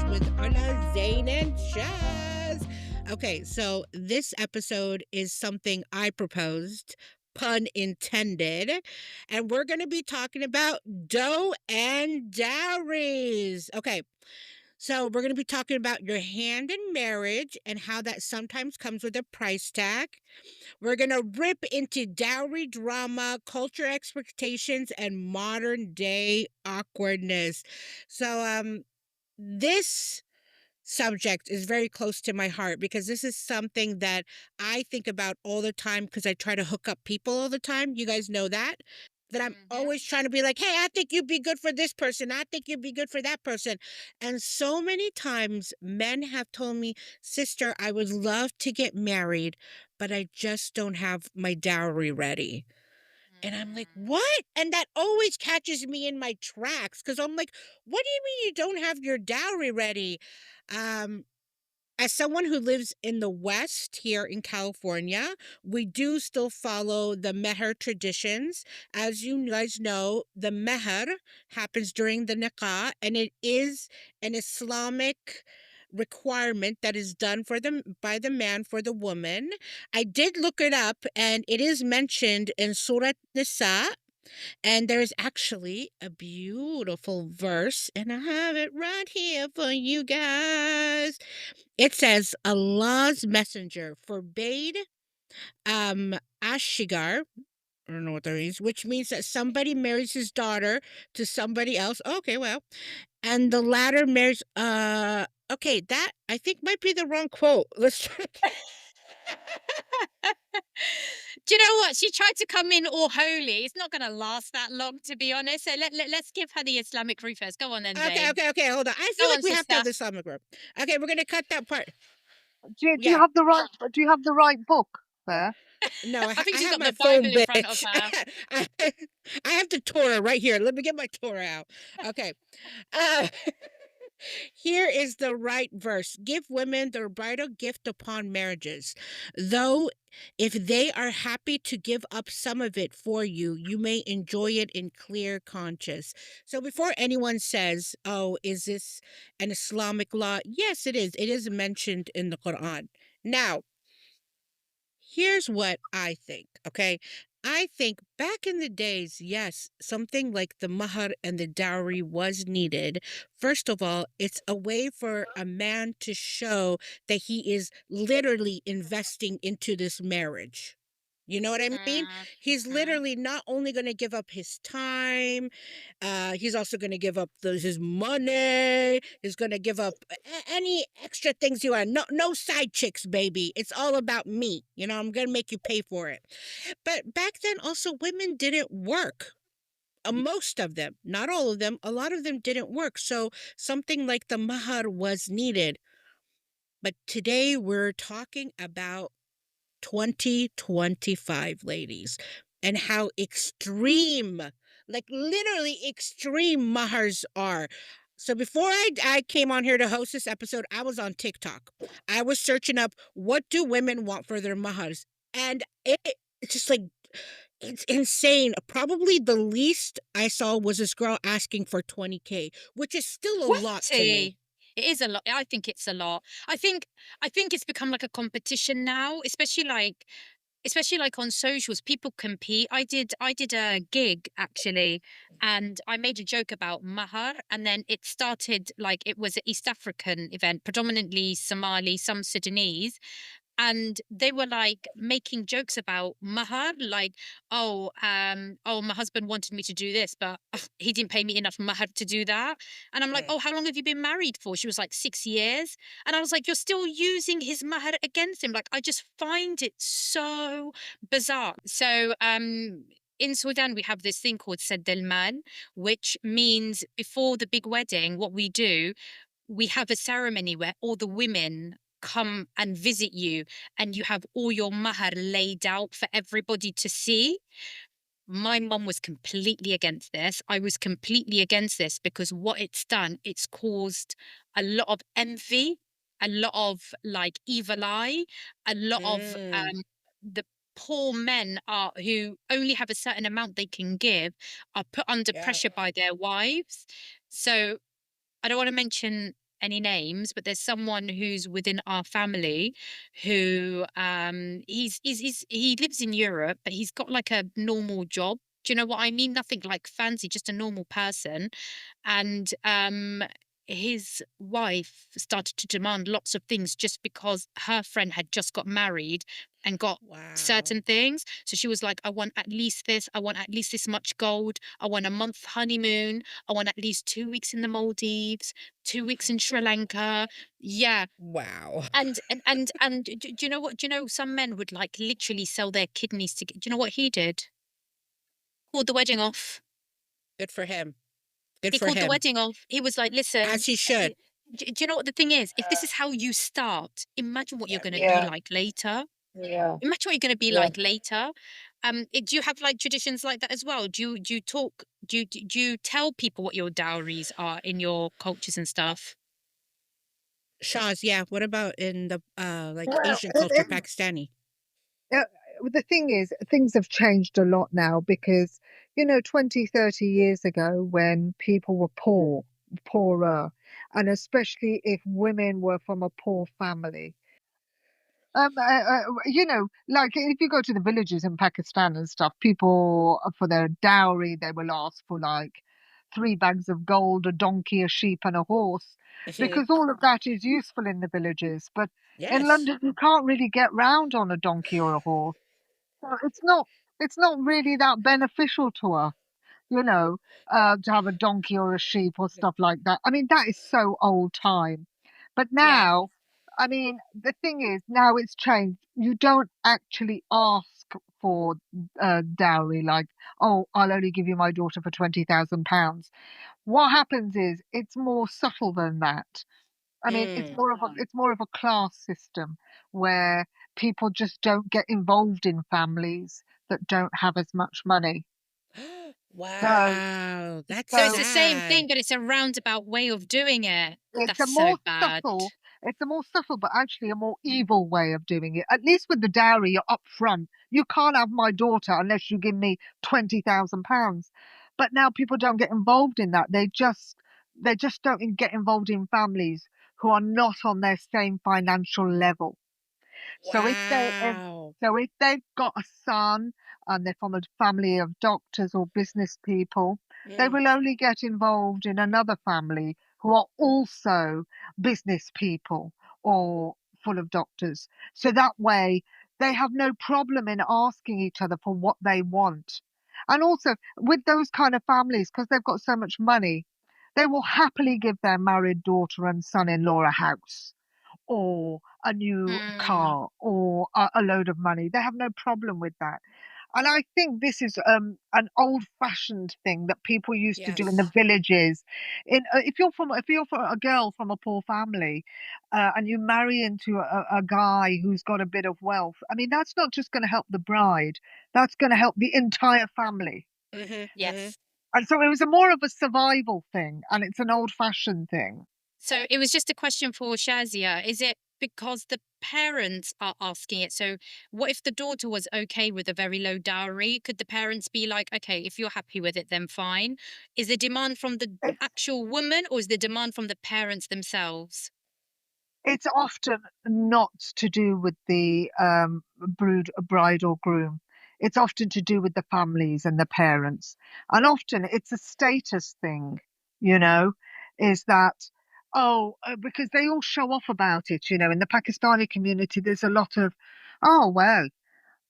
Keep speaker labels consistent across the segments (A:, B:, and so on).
A: with Ola, Zane, and Chaz. Okay, so this episode is something I proposed, pun intended, and we're going to be talking about dough and dowries. Okay, so we're going to be talking about your hand in marriage and how that sometimes comes with a price tag. We're going to rip into dowry drama, culture expectations, and modern day awkwardness. So, this subject is very close to my heart because this is something that I think about all the time because I try to hook up people all the time. You guys know that. That I'm
B: Mhm.
A: always trying to be like, hey, I think you'd be good for this person. I think you'd be good for that person. And so many times men have told me, sister, I would love to get married, but I just don't have my dowry ready. And I'm like,
B: Mm.
A: what? And that always catches me in my tracks because I'm like, what do you mean you don't have your dowry ready? Um, as someone who lives in the West here in California, we do still follow the mahr traditions. As you guys know, the mahr happens during the nikah, and it is an Islamic requirement that is done for them by the man for the woman. I did look it up, and it is mentioned in Surah Nisa, and there's actually a beautiful verse, and I have it right here for you guys. It says Allah's messenger forbade Ashigar, I don't know what that means, which means that somebody marries his daughter to somebody else. Okay, well, and the latter marries okay, that I think might be the wrong quote. Let's try.
B: Do you know what? She tried to come in all holy. It's not going to last that long, to be honest. So let's give her the Islamic root first. Go on then,
A: Okay,
B: Zayn.
A: okay, okay, hold on. I feel
B: Go
A: like
B: on,
A: we have to have
B: sister.
A: this Islamic group. Okay, we're gonna cut that part.
C: Do you
A: Yeah.
C: have the right do you have the right book there?
A: No,
B: I think
A: I
B: she's
A: have
B: got
A: my
B: the
A: phone,
B: Bible in front of
A: bitch.
B: her.
A: I, I have the Torah right here. Let me get my Torah out. Okay. Uh, Here is the right verse. Give women their bridal gift upon marriages. Though if they are happy to give up some of it for you, you may enjoy it in clear conscience. So before anyone says, oh, is this an Islamic law? Yes, it is. It is mentioned in the Quran. Now, here's what I think, okay? I think back in the days, yes, something like the mahar and the dowry was needed. First of all, it's a way for a man to show that he is literally investing into this marriage. You know what I mean? He's
B: Mhm.
A: literally not only going to give up his time, he's also going to give up his money. He's going to give up any extra things you want. No, no side chicks, baby. It's all about me. You know, I'm going to make you pay for it. But back then, also, women didn't work. Most of them, not all of them, a lot of them didn't work. So something like the mahar was needed. But today we're talking about 2025, ladies, and how extreme, like literally extreme mahars are. So before I came on here to host this episode, I was on TikTok. I was searching up what do women want for their mahars. And it's just like it's insane. Probably the least I saw was this girl asking for 20K, which is still a lot to me.
B: 20. It is a lot. I think it's a lot. I think it's become like a competition now, especially like on socials. People compete. I did a gig actually, and I made a joke about mahar, and then it started like it was an East African event, predominantly Somali, some Sudanese, and they were like making jokes about mahar, like, oh, my husband wanted me to do this, but he didn't pay me enough mahar to do that. And I'm like,
A: Right.
B: oh, how long have you been married for? She was like 6 years. And I was like, you're still using his mahar against him. Like, I just find it so bizarre. So in Sudan, we have this thing called Sed el Mal, which means before the big wedding, what we do, we have a ceremony where all the women come and visit you, and you have all your mahar laid out for everybody to see. My mum was completely against this. I was completely against this because what it's done, it's caused a lot of envy, a lot of like evil eye, a lot of
A: Mm,
B: the poor men are who only have a certain amount they can give are put under
A: yeah.
B: pressure by their wives. So I don't want to mention any names, but there's someone who's within our family who he lives in Europe, but he's got like a normal job. Do you know what I mean? Nothing like fancy, just a normal person. And his wife started to demand lots of things just because her friend had just got married and got
A: Wow.
B: certain things. So she was like, I want at least this, I want at least this much gold, I want a month honeymoon, I want at least 2 weeks in the Maldives, 2 weeks in Sri Lanka. Yeah.
A: Wow.
B: And do you know what? Do you know some men would like literally sell their kidneys to get, do you know what he did? Called the wedding off.
A: Good for him. Good
B: He
A: for
B: called the
A: him.
B: wedding off. He was like,
A: As
B: "Listen,
A: he should.
B: do you know what the thing is? If this is how you start, imagine what you're going to be
C: Yeah,
B: like later.
C: yeah,
B: Imagine what you're going to be
C: yeah.
B: like later." Do you have like traditions like that as well? Do you talk? Do you tell people what your dowries are in your cultures and stuff?
A: Shaw's, yeah. What about in the like
C: Well,
A: Asian culture, Pakistani?
C: uh, the thing is, things have changed a lot now because, 20, 30 years ago when people were poorer, and especially if women were from a poor family. Like if you go to the villages in Pakistan and stuff, people for their dowry, they will ask for like 3 bags of gold, a donkey, a sheep, and a horse, because all of that is useful in the villages. But in
A: Yes.
C: London, you can't really get round on a donkey or a horse. So it's not really that beneficial to us, you know, to have a donkey or a sheep or stuff like that. I mean, that is so old time. But
B: Yeah.
C: now, I mean, the thing is, now it's changed. You don't actually ask for dowry, like, oh, I'll only give you my daughter for £20,000. What happens is it's more subtle than that. I mean, it's
A: Mm.
C: more of a class system where people just don't get involved in families that don't have as much money. So,
A: Wow. That's
B: So it's
C: so
B: the same
A: sad.
B: thing, but it's a roundabout way of doing it.
C: it's
B: That's
C: a
B: so
C: more
B: bad.
C: subtle, but actually a more evil way of doing it. At least with the dowry, you're up front. You can't have my daughter unless you give me £20,000. But now people don't get involved in that. They just don't get involved in families who are not on their same financial level. So if they if,
A: Wow.
C: so if they've got a son and they're from a family of doctors or business people, they
A: Mm.
C: will only get involved in another family who are also business people or full of doctors. So that way they have no problem in asking each other for what they want. And also with those kind of families, because they've got so much money, they will happily give their married daughter and son-in-law a house or a new
B: Mm,
C: car or a load of money. They have no problem with that. And I think this is an old-fashioned thing that people used to do in the
A: Yes.
C: villages. If you're a girl from a poor family, and you marry into a guy who's got a bit of wealth, I mean that's not just going to help the bride. That's going to help the entire family.
A: Mhm. Mhm.
B: yes.
C: And so it was a more of a survival thing, and it's an old-fashioned thing.
B: So it was just a question for Shazia. Is it because the parents are asking it? So what if the daughter was okay with a very low dowry? Could the parents be like, okay, if you're happy with it, then fine? Is the demand from the actual woman or is the demand from the parents themselves?
C: It's often not to do with the bride or groom. It's often to do with the families and the parents. And often it's a status thing, you know, is that, oh, because they all show off about it, in the Pakistani community, there's a lot of, oh, well,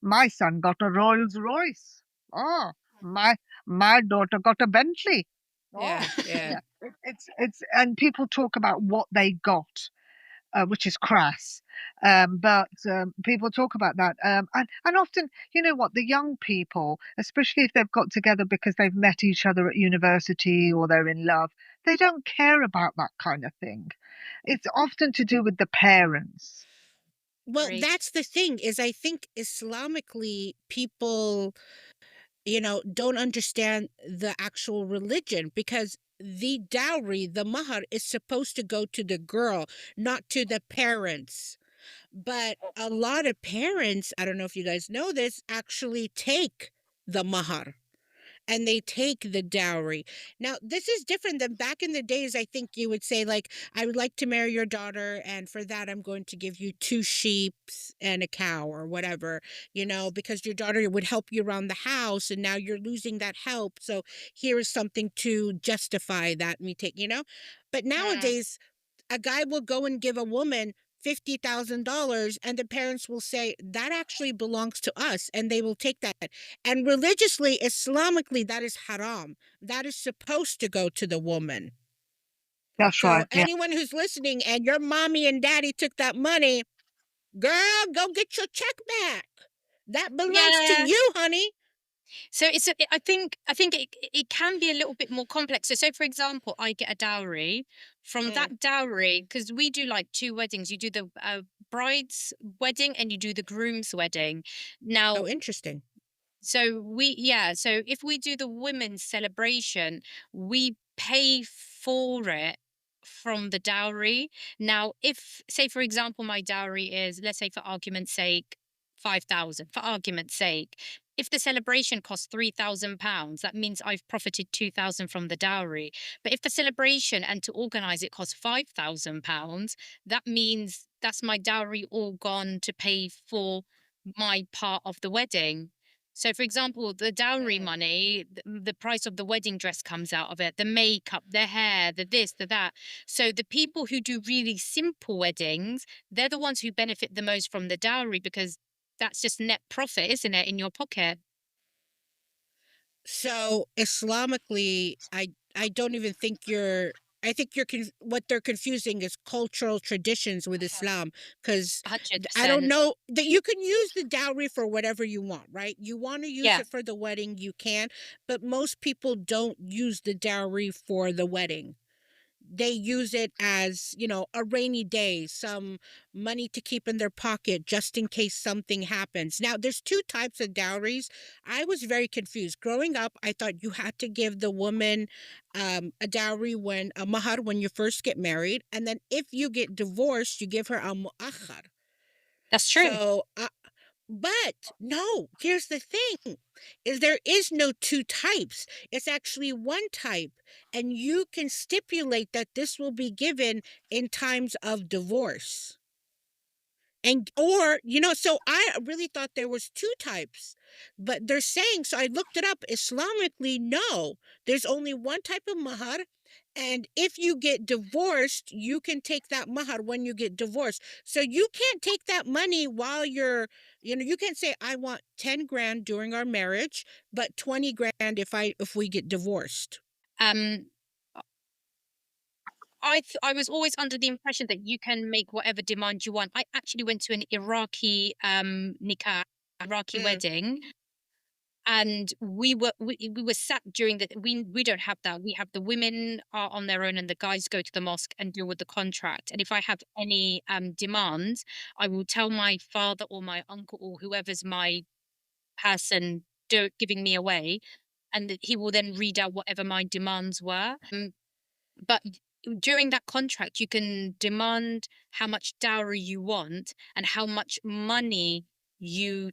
C: my son got a Rolls Royce. Oh, my my daughter got a Bentley. Oh,
A: Yeah. Yeah.
C: yeah. And people talk about what they got, which is crass. But people talk about that. And often, you know what, the young people, especially if they've got together because they've met each other at university or they're in love, they don't care about that kind of thing. It's often to do with the parents.
A: Well,
B: Agreed.
A: that's the thing is I think Islamically people, don't understand the actual religion because the dowry, the mahr, is supposed to go to the girl, not to the parents. But a lot of parents, I don't know if you guys know this, actually take the mahr and they take the dowry. Now, this is different than back in the days. I think you would say, like, I would like to marry your daughter, and for that, I'm going to give you two sheep and a cow or whatever, because your daughter would help you around the house, and now you're losing that help. So here is something to justify that me take. But
B: Mm.
A: nowadays, a guy will go and give a woman $50,000, and the parents will say that actually belongs to us, and they will take that. And religiously, Islamically, that is haram. That is supposed to go to the woman.
C: That's
A: So
C: right. Yeah.
A: anyone who's listening and your mommy and daddy took that money, girl, go get your check back. That belongs to
B: Yeah.
A: you, honey.
B: So I think it can be a little bit more complex. So say for example, I get a dowry. From
A: Mm.
B: that dowry, because we do like two weddings. You do the bride's wedding and you do the groom's wedding. Now,
A: Oh, interesting.
B: so if we do the women's celebration, we pay for it from the dowry. Now, if say for example my dowry is, let's say for argument's sake, 5,000, for argument's sake. If the celebration costs £3,000, that means I've profited 2,000 from the dowry. But if the celebration and to organise it costs £5,000, that means that's my dowry all gone to pay for my part of the wedding. So, for example, the dowry
A: Mm.
B: money, the price of the wedding dress comes out of it, the makeup, the hair, the this, the that. So, the people who do really simple weddings, they're the ones who benefit the most from the dowry because that's just net profit, isn't it, in your pocket?
A: So Islamically, I don't even think you're. I think what they're confusing is cultural traditions with Islam, because I don't
B: 100%.
A: know that you can use the dowry for whatever you want, right? You want to use
B: Yeah.
A: it for the wedding, you can, but most people don't use the dowry for the wedding. They use it as, a rainy day, some money to keep in their pocket just in case something happens. Now, there's two types of dowries. I was very confused. Growing up, I thought you had to give the woman a dowry, a mahr, when you first get married. And then if you get divorced, you give her a mu'akhar.
B: That's true.
A: So, but no, here's the thing is there is no two types. It's actually one type, and you can stipulate that this will be given in times of divorce. And or so I really thought there was two types, but they're saying, so I looked it up, Islamically, no, there's only one type of mahar, and if you get divorced you can take that mahar when you get divorced. So you can't take that money while you can't say I want 10 grand during our marriage, but 20 grand if we get divorced.
B: Um, I was always under the impression that you can make whatever demand you want. I actually went to an Iraqi nikah, Iraqi
A: Mm,
B: wedding, and we were sat during the we don't have that. We have the women are on their own and the guys go to the mosque and deal with the contract. And if I have any demands, I will tell my father or my uncle or whoever's my person giving me away, and he will then read out whatever my demands were. But during that contract, you can demand how much dowry you want and how much money you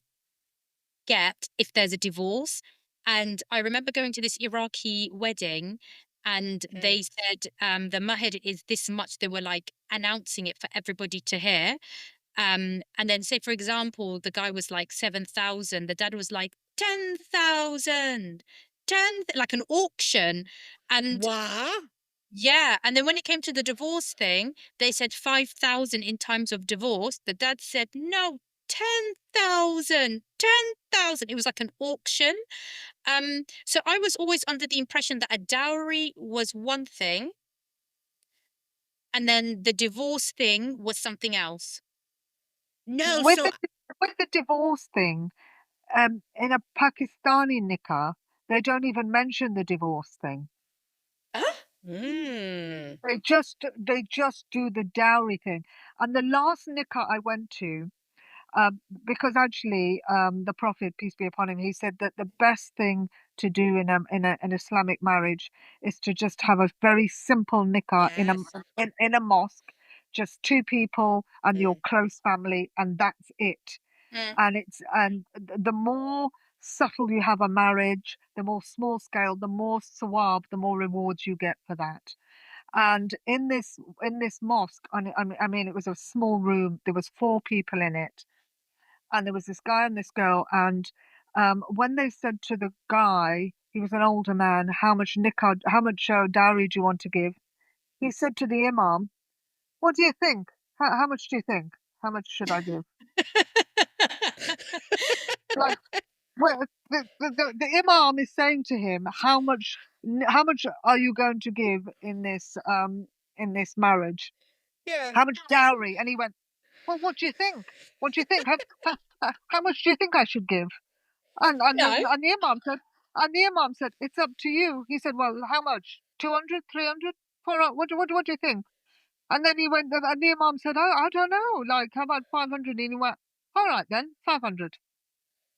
B: get if there's a divorce. And I remember going to this Iraqi wedding and
A: mm.
B: they said the mahr is this much. They were like announcing it for everybody to hear. And then say, for example, the guy was like 7,000, the dad was like 10,000, like an auction. And
A: Wow.
B: yeah, and then when it came to the divorce thing, they said 5,000 in times of divorce. The dad said, no, 10,000, 10,000. It was like an auction. So I was always under the impression that a dowry was one thing, and then the divorce thing was something else.
A: No,
C: With
A: so
C: the with the divorce thing, in a Pakistani nikah, they don't even mention the divorce thing.
A: mm,
C: They just do the dowry thing. And the last nikah I went to, because actually, the Prophet, peace be upon him, he said that the best thing to do in an Islamic marriage is to just have a very simple nikah
A: yes.
C: in a mosque, just two people and your
A: Mm,
C: close family, and that's it.
B: Mm.
C: And the more subtle you have a marriage, the more small scale, the more sawab, the more rewards you get for that. And in this mosque, I mean, it was a small room. There was 4 people in it, and there was this guy and this girl. And when they said to the guy, he was an older man, how much dowry do you want to give? He said to the imam, "What do you think? How much do you think? How much should I give?" Like, well, the imam is saying to him, how much are you going to give in this marriage?
A: Yeah.
C: How much dowry? And he went, "Well, what do you think? What do you think? How much do you think I should give?" And and
B: No.
C: the, and the imam said, "It's up to you." He said, "Well, how much? 200, 300? What do you think?" And then he went, and the imam said, "I don't know. Like, how about 500?" And he went, "All right then, 500."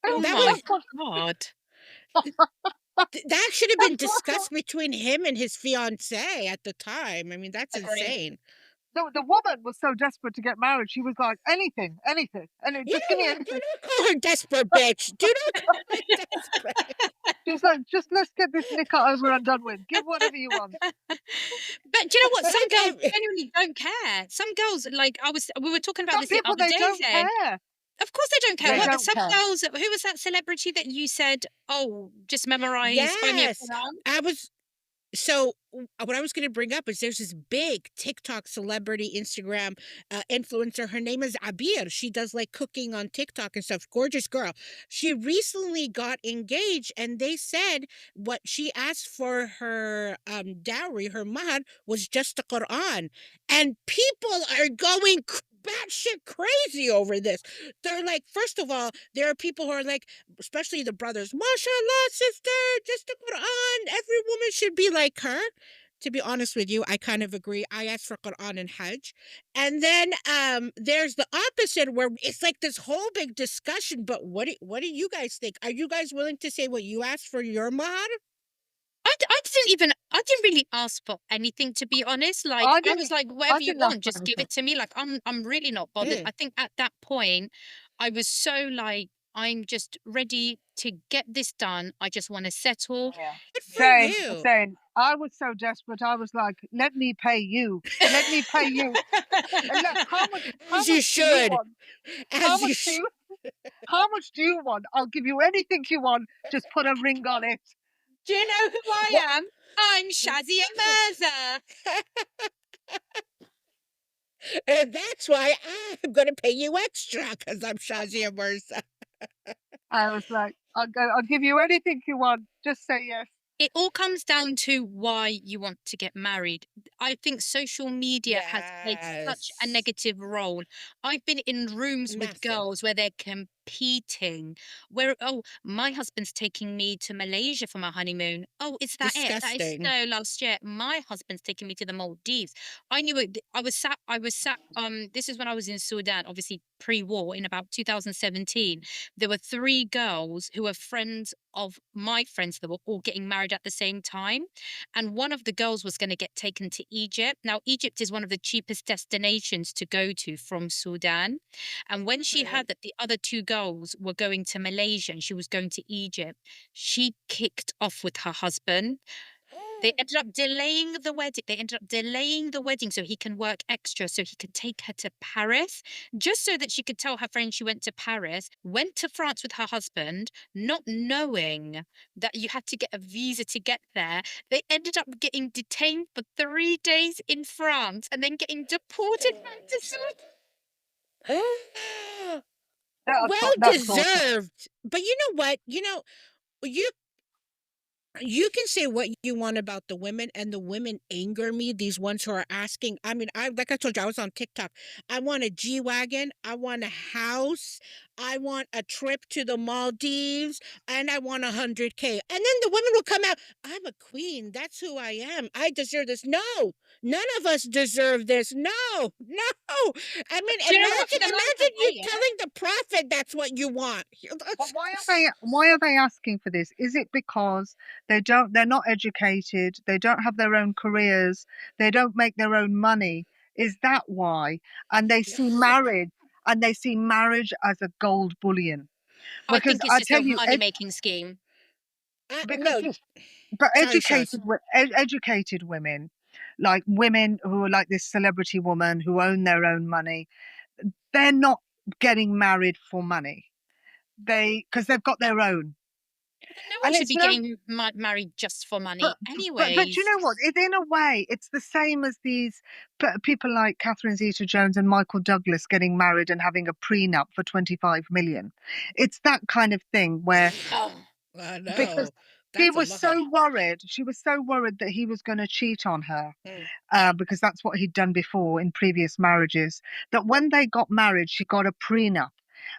B: Oh
A: That
B: my
A: was
C: That's what.
B: God.
A: that should have been
C: That's what.
A: discussed between him and his fiancée at the time. I mean, that's
B: Agree.
A: insane.
C: The woman was so desperate to get married. She was like, anything, anything, and
A: You
C: just give
A: know
C: me
A: what? Do
C: anything.
A: not call her desperate, bitch. Do not call her desperate.
C: She's like, just let's get this nikah over and done with. Give whatever you want.
B: But do you know what?
A: But
B: Some girls
A: okay,
B: genuinely don't care. Some girls, like we were talking about
C: Some
B: this the
C: people,
B: other
C: they
B: day.
C: don't
B: Then,
C: care.
B: of course, they don't care.
C: They
B: What?
C: don't
B: Some
C: care.
B: girls. Who was that celebrity that you said? Oh, just memorize. Find me a
A: yes,
B: Quran.
A: I was. So what I was going to bring up is there's this big TikTok celebrity Instagram influencer. Her name is Abir. She does like cooking on TikTok and stuff. Gorgeous girl. She recently got engaged, and they said what she asked for her dowry, her mahr, was just the Quran, and people are going batshit crazy over this. They're like, first of all, there are people who are like, especially the brothers, mashallah, sister, just the Quran. Every woman should be like her. To be honest with you, I kind of agree. I asked for Quran and Hajj. And then there's the opposite where it's like this whole big discussion. But what do you guys think? Are you guys willing to say what you asked for your mahr?
B: I didn't really ask for anything, to be honest. Like
C: I
B: I was
C: didn't.
B: like,
C: I
B: whatever you
C: didn't ask
B: want,
C: for
B: just give
C: anything.
B: it to me. Like I'm really not bothered.
A: Mm,
B: I think at that point, I was so like, I'm just ready to get this done. I just want to settle.
C: Yeah.
A: good for
C: Same,
A: you.
C: same. I was so desperate. I was like, "Let me pay you. Let me pay you. How much? How
A: As you
C: much do you
A: should.
C: want? How
A: As you
C: much do
A: should.
C: you? How much do you want? I'll give you anything you want. Just put a ring on it."
B: Do you know who I
C: What?
B: am? I'm Shazia Mirza.
A: And that's why I'm going to pay you extra because I'm Shazia Mirza.
C: I was like, I'll give you anything you want. Just say yes.
B: It all comes down to why you want to get married. I think social media has played such a
A: Yes.
B: negative role. I've been in rooms with
A: Massive.
B: girls where they're competing, where, oh, my husband's taking me to Malaysia for my honeymoon. Oh, is that it? That is
A: Disgusting.
B: so last year. My husband's taking me to the Maldives. I knew it. I was sat, this is when I was in Sudan, obviously pre-war in about 2017. There were 3 girls who were friends of my friends that were all getting married at the same time. And one of the girls was going to get taken to Egypt. Now, Egypt is one of the cheapest destinations to go to from Sudan. And when she
A: Right.
B: heard that the other 2 girls were going to Malaysia and she was going to Egypt, she kicked off with her husband. They ended up delaying the wedding. They ended up delaying the wedding so he can work extra, so he could take her to Paris, just so that she could tell her friend she went to Paris, went to France with her husband, not knowing that you had to get a visa to get there. They ended up getting detained for 3 days in France and then getting deported back to Sweden.
A: Well
C: That's awful.
A: deserved. But you know what? You you can say what you want about the women, and the women anger me, these ones who are asking. I mean, I like I told you, I was on TikTok. I want a G-Wagon, I want a house, I want a trip to the Maldives, and I want 100K. And then the women will come out, I'm a queen, that's who I am, I deserve this. No, none of us deserve this. No, no. I mean,
B: Do you know what? For the man to
A: imagine you
B: pay it,
A: telling the prophet that's what you want.
C: But why are they asking for this? Is it because they're not educated, they don't have their own careers, they don't make their own money? Is that why? And they see marriage as a gold bullion.
B: I
C: because
B: think it's
C: I
B: just
C: tell
B: a
C: you,
B: money-making scheme.
C: because
A: No,
C: but
A: sorry, Shaz.
C: educated women, like women who are like this celebrity woman who own their own money, they're not getting married for money. Because they've got their own,
B: No one
C: and
B: should
C: it's
B: be
C: no.
B: getting married just for
C: But
B: money
C: but you
B: anyways.
C: know what? In a way, it's the same as these people like Catherine Zeta-Jones and Michael Douglas getting married and having a prenup for 25 million. It's that kind of thing where,
B: Oh,
A: I
C: because
A: know.
C: he
A: That's a
C: was
A: mahr.
C: so worried, she was so worried that he was going to cheat on her,
A: Mm.
C: because that's what he'd done before in previous marriages, that when they got married, she got a prenup.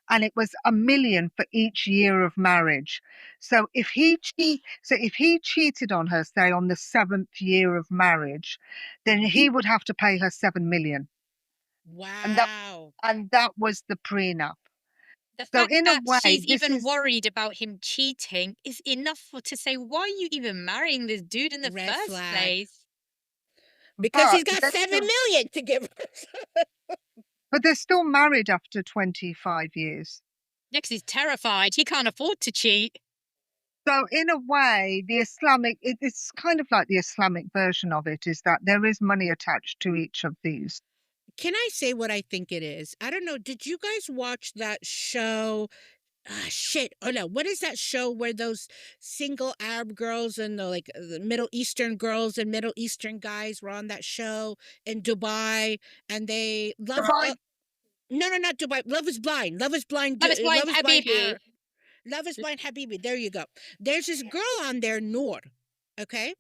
C: And it was 1 million for each year of marriage. So if he cheated on her, say on the 7th year of marriage, then he would have to pay her 7 million, and
A: Wow.
C: that was the prenup.
B: the
C: So
B: fact
C: in a
B: that
C: way,
B: she's
C: this
B: even
C: is
B: worried about him cheating is enough to say, why are you even marrying this dude in the
A: Red
B: first
A: flag.
B: place?
A: Because
C: but
A: he's got
C: they're
A: 7 million to give her.
C: still married after 25 years.
B: Yeah, 'cause he's terrified. He can't afford to cheat.
C: So in a way, it's kind of like the Islamic version of it, is that there is money attached to each of these.
A: Can I say what I think it is? I don't know. Did you guys watch that show? Ah, shit. Oh no. What is that show where those single Arab girls and the Middle Eastern girls and Middle Eastern guys were on that show in Dubai, and they love.
C: Divide.
A: No, no, not Dubai. Love is Blind. Love is Blind.
B: Love is blind,
A: Love is Blind
B: Habibi.
A: Arab. Love is Blind Habibi. There you go. There's this girl on there, Noor. Okay.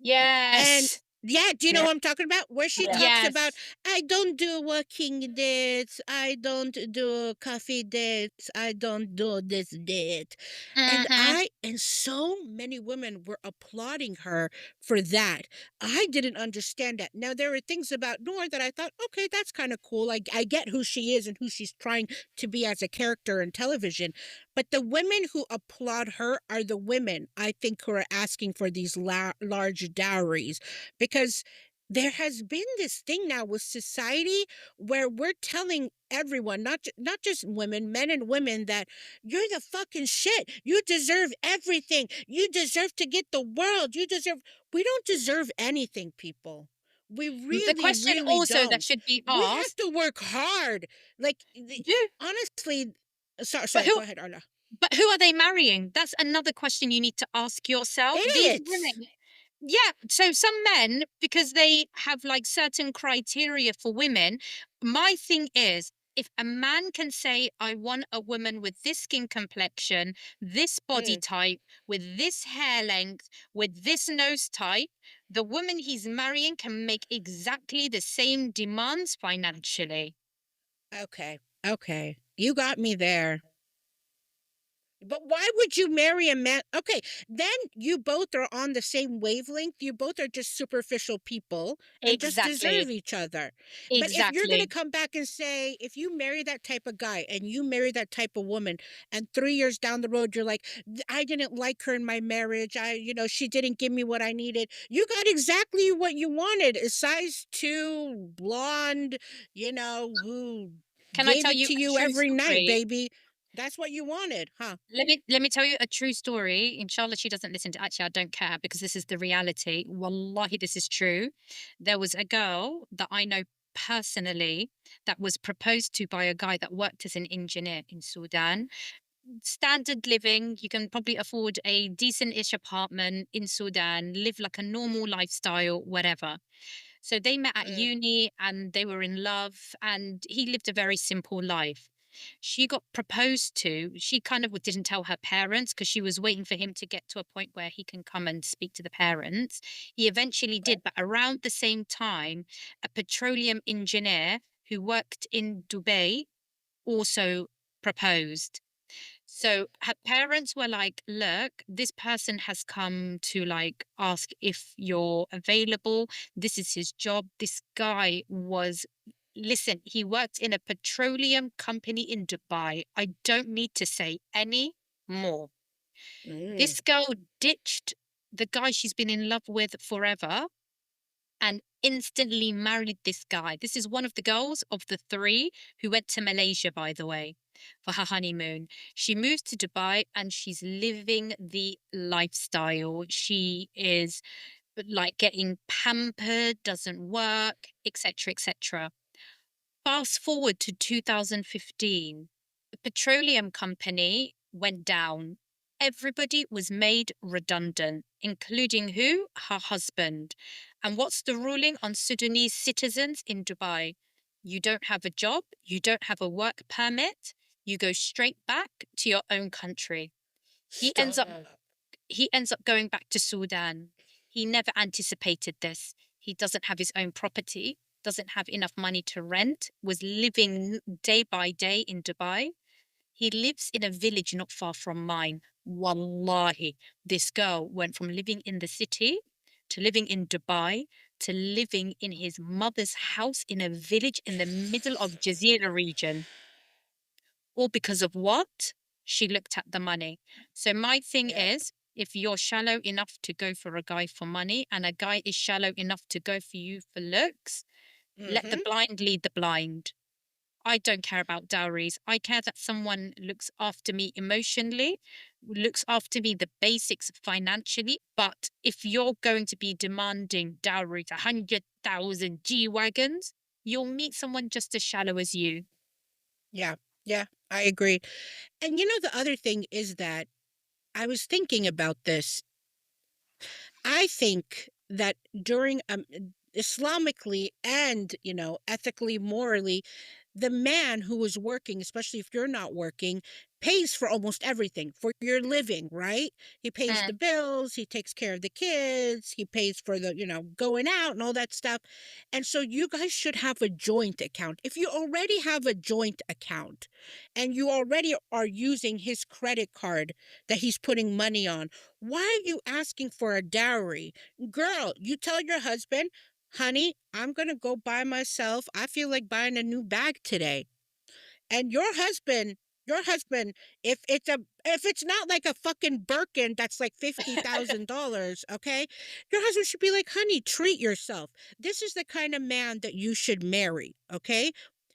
A: And
B: Yes.
A: yeah, do you know
C: Yeah,
A: what I'm talking about? Where she
C: yeah.
A: talks about,
B: Yes.
A: I don't do working dates, I don't do coffee dates, I don't do this date.
B: Mm-hmm.
A: And so many women were applauding her for that. I didn't understand that. Now, there are things about Noor that I thought, okay, that's kind of cool. I get who she is and who she's trying to be as a character in television. But the women who applaud her are the women, I think, who are asking for these large dowries, because there has been this thing now with society where we're telling everyone, not just women, men and women, that you're the fucking shit. You deserve everything. You deserve to get the world. You deserve. We don't deserve anything, people. We
B: The
A: really,
B: question
A: really
B: also that
A: don't.
B: should be
A: We have
B: asked,
A: to work hard. Like,
B: do,
A: honestly, sorry,
B: but
A: sorry,
B: who
A: go ahead, Arla.
B: but who are they marrying? That's another question you need to ask yourself. These
A: Idiots.
B: women, yeah, so some men, because they have like certain criteria for women, my thing is, if a man can say, I want a woman with this skin complexion, this body
A: Mm,
B: type, with this hair length, with this nose type, the woman he's marrying can make exactly the same demands financially.
A: okay, okay. You got me there. But why would you marry a man? Okay, then you both are on the same wavelength. You both are just superficial people and just deserve
B: Exactly.
A: each other. But if you're going to
B: Exactly.
A: come back and say, if you marry that type of guy and you marry that type of woman, and 3 years down the road, you're like, I didn't like her in my marriage. She didn't give me what I needed. You got exactly what you wanted, a size two, blonde, who
B: Can I
A: gave
B: tell
A: it
B: you
A: to
B: a
A: you
B: true
A: every night,
B: story?
A: baby. That's what you wanted, huh?
B: Let me tell you a true story. Inshallah, she doesn't listen to. Actually, I don't care because this is the reality. Wallahi, this is true. There was a girl that I know personally that was proposed to by a guy that worked as an engineer in Sudan. Standard living, you can probably afford a decent-ish apartment in Sudan, live like a normal lifestyle, whatever. So they met at
A: Mm,
B: uni and they were in love, and he lived a very simple life. She got proposed to. She kind of didn't tell her parents because she was waiting for him to get to a point where he can come and speak to the parents. He eventually
A: okay.
B: did, but around the same time, a petroleum engineer who worked in Dubai also proposed. So her parents were like, look, this person has come to like ask if you're available. This is his job. This guy was, listen, he worked in a petroleum company in Dubai. I don't need to say any more.
A: Mm,
B: This girl ditched the guy she's been in love with forever and instantly married this guy. This is one of the girls of the three who went to Malaysia, by the way. for her honeymoon. She moves to Dubai and she's living the lifestyle. She is like getting pampered, doesn't work, etc., etc. Fast forward to 2015, the petroleum company went down. Everybody was made redundant, including who? Her husband. And what's the ruling on Sudanese citizens in Dubai? You don't have a job, you don't have a work permit, you go straight back to your own country. He ends
A: Stop.
B: up he ends up going back to Sudan. He never anticipated this. He doesn't have his own property, doesn't have enough money to rent, was living day by day in Dubai. He lives in a village not far from mine. Wallahi, this girl went from living in the city to living in Dubai to living in his mother's house in a village in the middle of Jazeera region. All because of what? She looked at the money. So my thing
A: Yeah.
B: is, if you're shallow enough to go for a guy for money and a guy is shallow enough to go for you for looks, let the
A: Mm-hmm.
B: blind lead the blind. I don't care about dowries. I care that someone looks after me emotionally, looks after me the basics financially. But if you're going to be demanding dowries, 100,000 G wagons, you'll meet someone just as shallow as you.
A: Yeah. Yeah. I agree. And the other thing is that I was thinking about this. I think that during Islamically and ethically, morally, the man who is working, especially if you're not working, pays for almost everything for your living, right? He pays
B: Mm,
A: the bills, he takes care of the kids, he pays for the, going out and all that stuff. And so you guys should have a joint account. If you already have a joint account and you already are using his credit card that he's putting money on, why are you asking for a dowry? Girl, you tell your husband, honey, I'm going to go buy myself. I feel like buying a new bag today. And your husband, if it's not like a fucking Birkin that's like $50,000, okay? Your husband should be like, honey, treat yourself. This is the kind of man that you should marry, okay?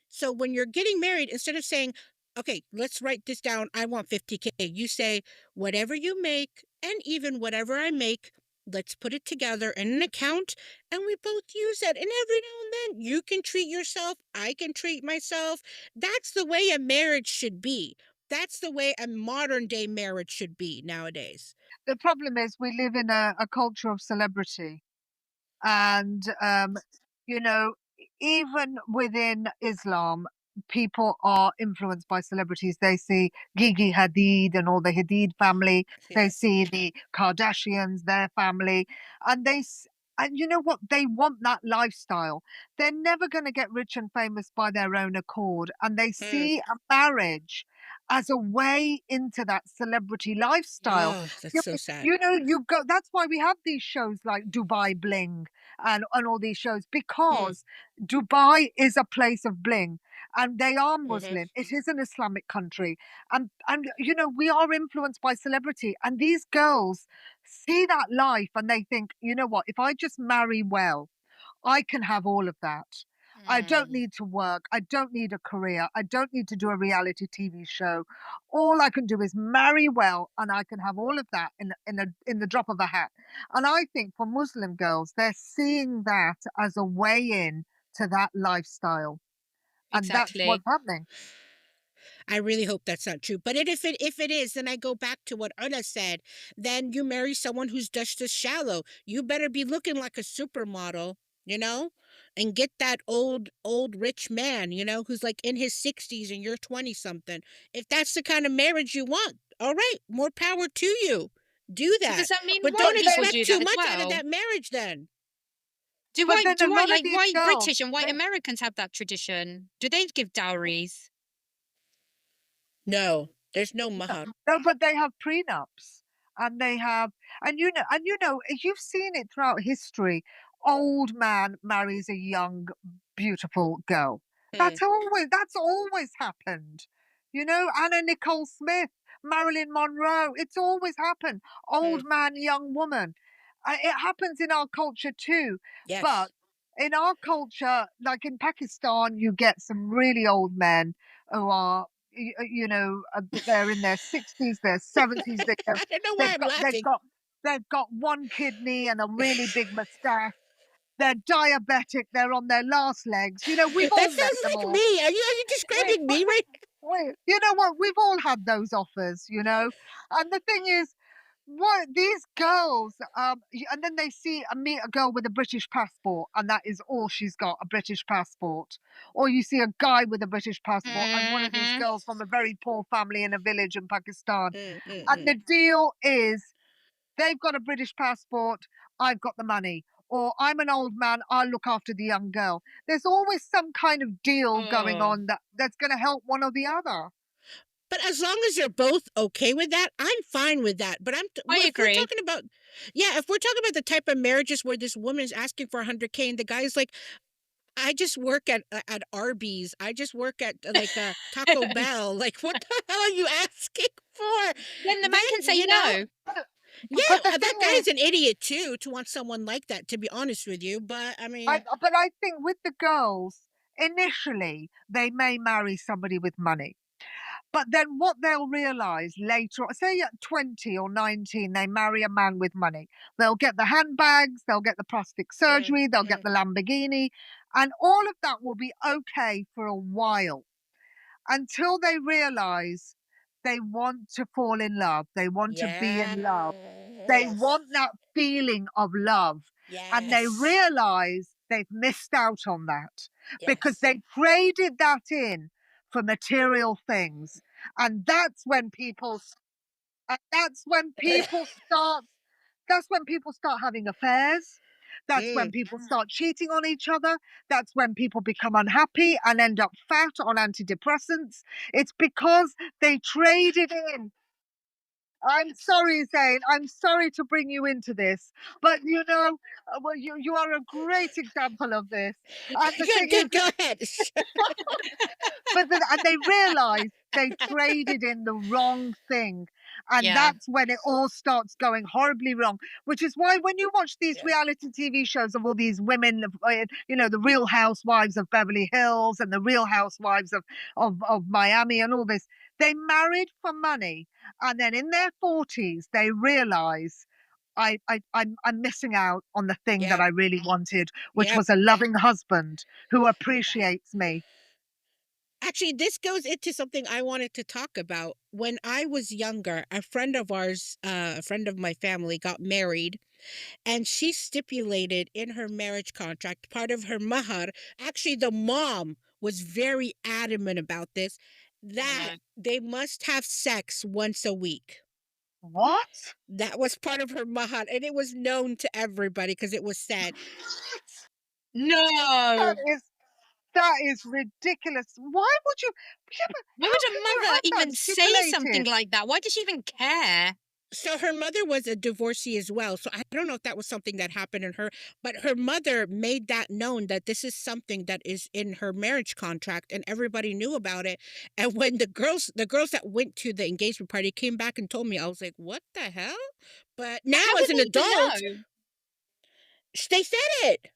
A: So when you're getting married, instead of saying, okay, let's write this down, I want 50K, you say, whatever you make and even whatever I make, let's put it together in an account and we both use it. And every now and then you can treat yourself, I can treat myself. That's the way a marriage should be. That's the way a modern day marriage should be nowadays.
C: The problem is we live in a culture of celebrity. And, you know, even within Islam, people are influenced by celebrities. They see Gigi Hadid and all the Hadid family. They
A: Yes.
C: see the Kardashians, their family, and and you know what? They want that lifestyle. They're never going to get rich and famous by their own accord, and they
A: Mm.
C: see a marriage as a way into that celebrity lifestyle.
A: Oh, that's
C: You,
A: so sad.
C: you know, you go. That's why we have these shows like Dubai Bling and all these shows,
A: Mm.
C: because Dubai is a place of bling and they are
A: Mm-hmm.
C: Muslim. It is an Islamic country. And you know, we are influenced by celebrity. And these girls see that life and they think, you know what, if I just marry well, I can have all of that. I don't
B: mm,
C: need to work. I don't need a career. I don't need to do a reality TV show. All I can do is marry well, and I can have all of that in the drop of a hat. And I think for Muslim girls, they're seeing that as a way in to that lifestyle, and that's what's
B: exactly.
C: happening.
A: I really hope that's not true. But if it is, then I go back to what Anna said. Then you marry someone who's just as shallow. You better be looking like a supermodel, you know, and get that old rich man, who's like in his 60s and you're 20 something. If that's the kind of marriage you want, all right, more power to you. Do
B: So does
A: that,
B: that mean
A: but
C: But
B: white
A: don't
B: people
C: then,
A: expect
B: do
A: too
B: that as
A: much out of
B: well?
A: that marriage. Then
C: but then a lot of
B: Like
C: these
B: white
C: girls,
B: British and white
C: they,
B: Americans have that tradition? Do they give dowries?
A: no, there's no
C: no,
A: mahr.
C: no, but they have prenups, and they have, and you've seen it throughout history. Old man marries a young, beautiful girl.
A: Hmm.
C: That's always happened. You know, Anna Nicole Smith, Marilyn Monroe. It's always happened.
A: Hmm.
C: Old man, young woman. It happens in our culture too, but
A: Yes.
C: in our culture, like in Pakistan, you get some really old men who are they're in their 60s, their 70s.
A: I don't know why
C: They've
A: I'm
C: got they've
A: laughing.
C: got they've got one kidney and a really big moustache. They're diabetic. They're on their last legs. We've
A: That
C: all met
A: sounds
C: them
A: like
C: all.
A: me. Are you
C: We,
A: describing
C: we,
A: me right?
C: you know what? We've all had those offers. And the thing is, what these girls, and then they meet a girl with a British passport, and that is all she's got, a British passport. Or you see a guy with a British passport, and one of these
B: Mhm.
C: girls from a very poor family in a village in Pakistan.
A: Mm, mm,
C: And
A: mm.
C: the deal is, they've got a British passport, I've got the money. Or I'm an old man, I'll look after the young girl. There's always some kind of deal going
B: Oh,
C: on that's going to help one or the other.
A: But as long as you're both okay with that, I'm fine with that. But
B: I
A: if we're
B: agree.
A: talking about, yeah, if we're talking about the type of marriages where this woman is asking for 100K and the guy's like, I just work at Arby's. I just work at like a Taco
B: Then
A: Bell. Like, what the hell are you asking for?
B: the man can
A: Then
B: say no.
A: yeah,
C: But the
A: that
C: thing
A: guy's
C: is,
A: an idiot too to want someone like that. To be honest with you, but I mean,
C: I think with the girls, initially, they may marry somebody with money. But then what they'll realize later, say at 20 or 19, they marry a man with money. They'll get the handbags, they'll get the plastic
A: mm,
C: surgery, they'll get
A: mm,
C: the Lamborghini, and all of that will be okay for a while until they realize they want to fall in love. They want to be in love. They
A: yes,
C: want that feeling of love. And they
A: yes,
C: realize they've missed out on that because
A: yes.
C: they traded that in for material things. And that's when people start having affairs. That's when
A: Mm.
C: people start cheating on each other. That's when people become unhappy and end up fat on antidepressants. It's because they traded in. I'm sorry, Zane. I'm sorry to bring you into this, but well, you are a great example of this. And the
A: Good,
C: thing is,
A: good. Go ahead.
C: and they realize they traded in the wrong thing, and
B: Yeah.
C: that's when it all starts going horribly wrong. Which is why when you watch these
A: Yeah,
C: reality TV shows of all these women, the Real Housewives of Beverly Hills and the Real Housewives of Miami and all this, they married for money, and then in their 40s they realize. I'm missing out on the thing that
A: yeah,
C: I really wanted, which
A: yeah.
C: was a loving husband who appreciates me.
A: Actually, this goes into something I wanted to talk about. When I was younger, a friend of ours, a friend of my family, got married, and she stipulated in her marriage contract, part of her mahr. Actually, the mom was very adamant about this,
B: Oh
A: that
B: no.
A: they must have sex once a week.
C: What?
A: That was part of her mahr, and it was known to everybody because it was said.
C: That
B: No.
C: is that is ridiculous. Why would you? Yeah, but
B: Why
C: how
B: would
C: can
B: a
C: you
B: mother
C: have that
B: even say something
C: stipulated?
B: like that? Why does she even care?
A: So her mother was a divorcee as well. So I don't know if that was something that happened in her, but her mother made that known that this is something that is in her marriage contract, and everybody knew about it. And when the girls that went to the engagement party came back and told me, I was like, "What the hell?" But
B: Yeah,
A: now
B: how
A: as
B: did
A: an
B: they even
A: adult,
B: know?
A: they said it.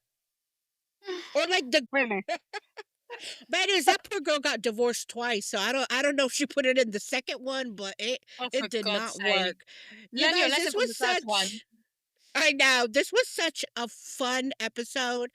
A: Or like the
C: Really?
A: bad news, that poor girl got divorced twice. So I don't know if she put it in the second one, but it
B: Oh,
A: it
B: for
A: did
B: God's
A: not
B: sake.
A: work. You
B: Learn your
A: guys,
B: lesson
A: this
B: from
A: was
B: the first one.
A: such I know. This was such a fun episode.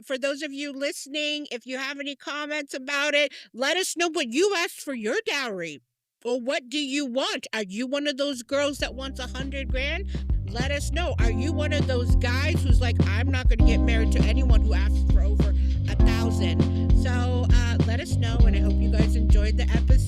A: For those of you listening, if you have any comments about it, let us know what you asked for your dowry. Or what do you want? Are you one of those girls that wants 100 grand? Let us know. Are you one of those guys who's like, I'm not going to get married to anyone who asks for over 1,000? So let us know, and I hope you guys enjoyed the episode.